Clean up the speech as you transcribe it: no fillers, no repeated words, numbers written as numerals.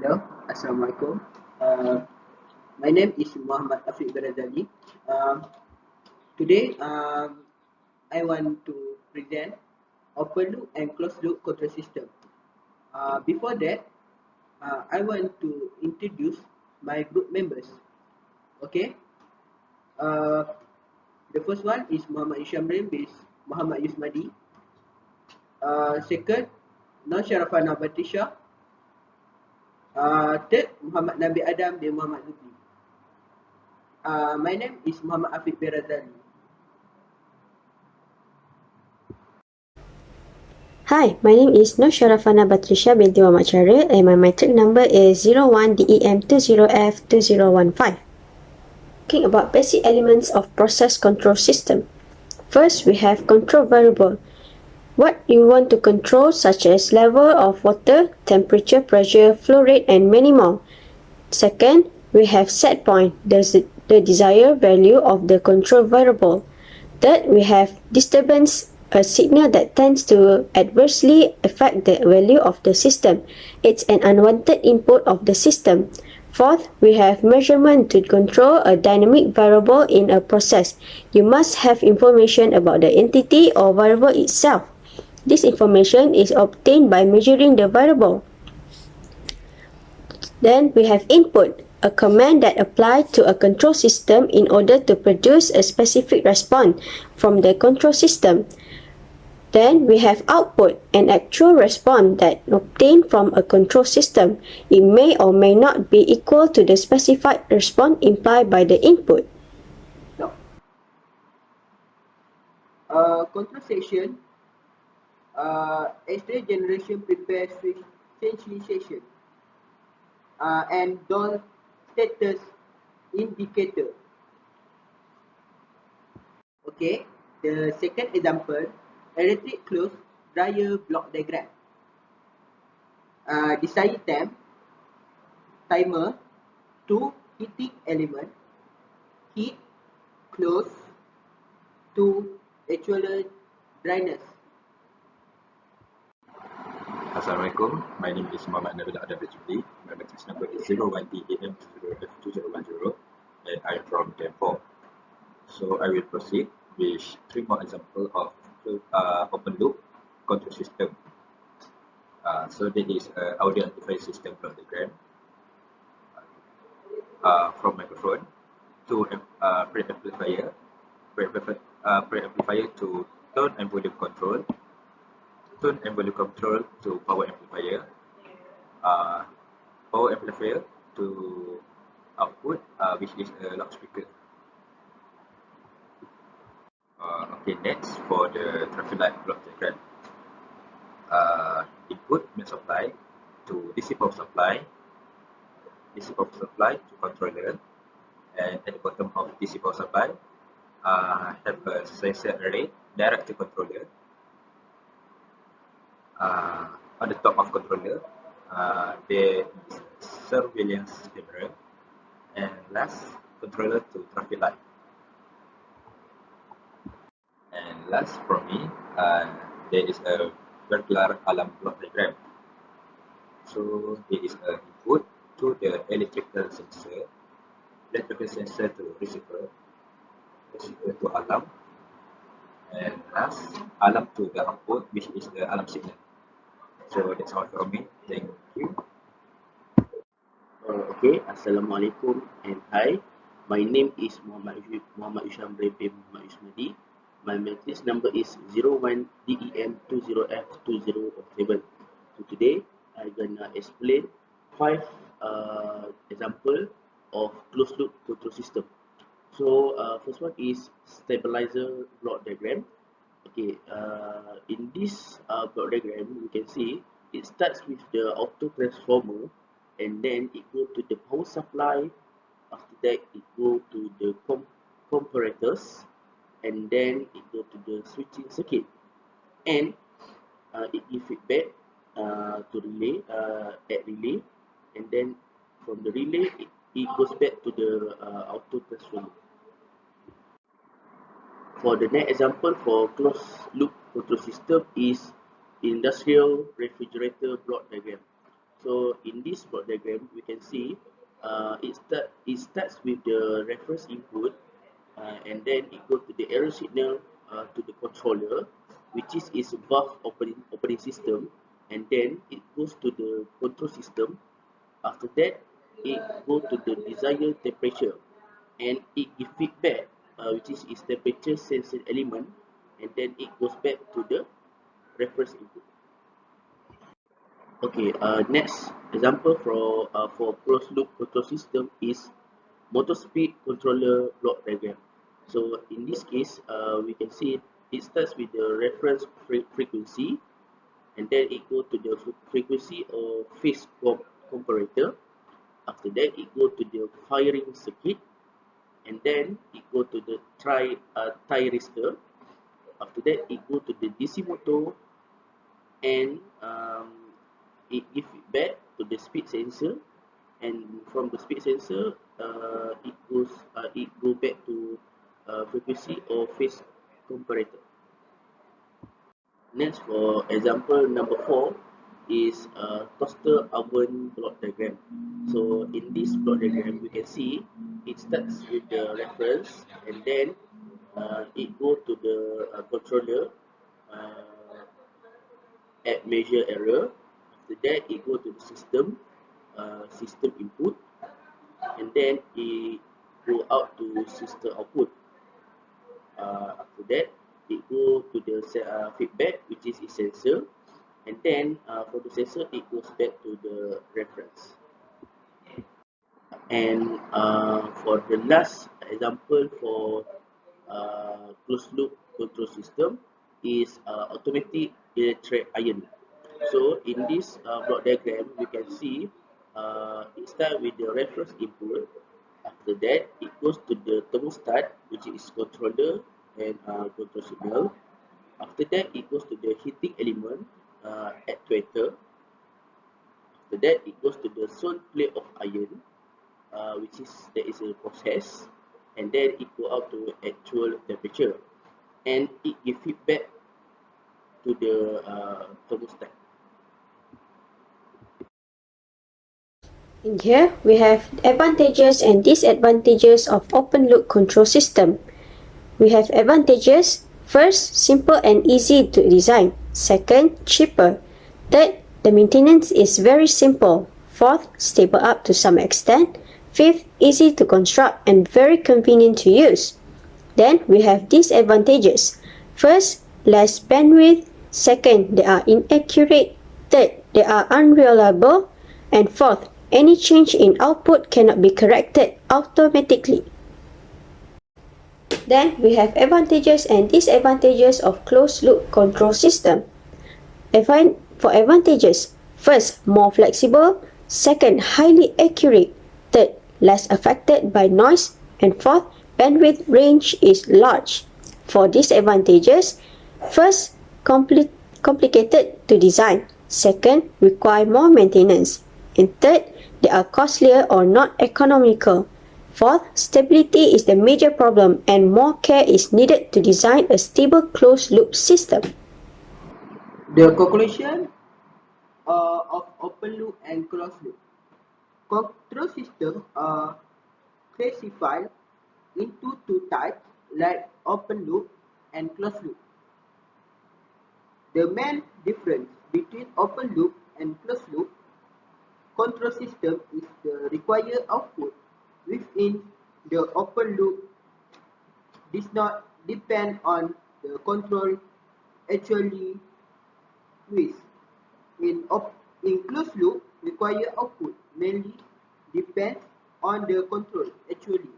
Hello, Assalamualaikum. Uh, my name is Muhammad Afiq Barazali. Today, I want to present open loop and closed loop control system. Before that, I want to introduce my group members. Okay. Uh, the first one is Muhammad Ishamrin with Muhammad Yusmadi. Second, Nur Sharafana Batrisha. Third, Muhammad Nabi Adam bin Muhammad Zuki. My name is Muhammad Afiq Barazali. Hi, my name is Nur Sharafana Batrisha binti Muhammad Syaril and my metric number is 01DEM20F2015. Talking about basic elements of process control system. First, we have control variable. What you want to control such as level of water, temperature, pressure, flow rate and many more. Second, we have set point, the desired value of the control variable. Third, we have disturbance, a signal that tends to adversely affect the value of the system. It's an unwanted input of the system. Fourth, we have measurement to control a dynamic variable in a process. You must have information about the entity or variable itself. This information is obtained by measuring the variable. Then we have input, a command that applies to a control system in order to produce a specific response from the control system. Then we have output, an actual response that obtained from a control system. It may or may not be equal to the specified response implied by the input. Control section, X-ray generation prepare switch sensitization, and DOL status indicator. Okay, the second example, electric close dryer block diagram. Desired temp, timer, 2 heating element, heat, close, 2 actual dryness. Assalamualaikum, my name is Muhammad Nabil Adam Rajuli. My matrix number is 01DAM20F2010 and I am from Camp 4. So I will proceed with 3 more examples of open loop control system. So that is audio amplifier system block diagram. From microphone to preamplifier, preamplifier to tone and volume control, tone and volume control to power amplifier, power amplifier to output, which is a loudspeaker. Okay, next for the traffic light block diagram. Input main supply to DC power supply, DC power supply to controller, and at the bottom of DC power supply have a sensor array direct to controller. On the top of controller, there is surveillance camera, and last controller to traffic light. And last from me, there is a burglar alarm block diagram. So there is an input to the electrical sensor to receiver to alarm, and last alarm to the output, which is the alarm signal. So that's all from me. Thank you. Okay, Assalamualaikum and hi. My name is Muhammad Isham bin Muhammad Ismadi. My matrix number is 01DEM20F2007. So today I'm gonna explain 5 example of closed loop control system. So first one is stabilizer block diagram. Okay, in this block diagram, you can see it starts with the auto transformer, and then it go to the power supply. After that, it go to the comparators, and then it go to the switching circuit, and it give feedback to relay at relay, and then from the relay it goes back to the auto transformer. For the next example for closed loop control system is industrial refrigerator block diagram. So in this block diagram, we can see it starts with the reference input, and then it goes to the error signal to the controller, which is its VAF operating system, and then it goes to the control system. After that, it goes to the desired temperature, and it gives feedback, which is its temperature sensing element, and then it goes back to the reference input. Okay, next example for closed loop control system is motor speed controller block diagram. So in this case, we can see it starts with the reference frequency, and then it go to the frequency of phase comparator. After that, it go to the firing circuit, and then it go to the thyristor. After that, it go to the DC motor, and it give feedback to the speed sensor, and from the speed sensor, it go back to frequency or phase comparator. Next, for example number 4 is toaster oven block diagram. So in this block diagram, we can see it starts with the reference, and then it go to the controller uh, at measure error. After that, it go to the system input, and then it go out to system output. After that, it go to the feedback, which is its sensor, and then for the sensor, it goes back to the reference. And for the last example for closed loop control system is automatic electric iron. So in this block diagram, we can see it starts with the reference input. After that, it goes to the thermostat, which is controller and control signal. After that, it goes to the heating element, actuator. After that, it goes to the zone plate of iron, which is there is a process, and then it go out to actual temperature, and it give feedback to the thermostat. In here, we have advantages and disadvantages of open loop control system. We have advantages. First, simple and easy to design. Second, cheaper. Third, the maintenance is very simple. Fourth, stable up to some extent. Fifth, easy to construct and very convenient to use. Then we have disadvantages. First, less bandwidth. Second, they are inaccurate. Third, they are unreliable. And fourth, any change in output cannot be corrected automatically. Then we have advantages and disadvantages of closed loop control system. For advantages, first, more flexible. Second, highly accurate. Third, less affected by noise. And fourth, bandwidth range is large. For disadvantages, first, complicated to design. Second, require more maintenance. And third, they are costlier or not economical. Fourth, stability is the major problem and more care is needed to design a stable closed-loop system. The conclusion of open loop and closed loop. Control systems are classified into two types like open loop and closed loop. The main difference between open loop and closed loop control system is the required output within the open loop does not depend on the control actually used. In closed loop, required output mainly depends on the control actually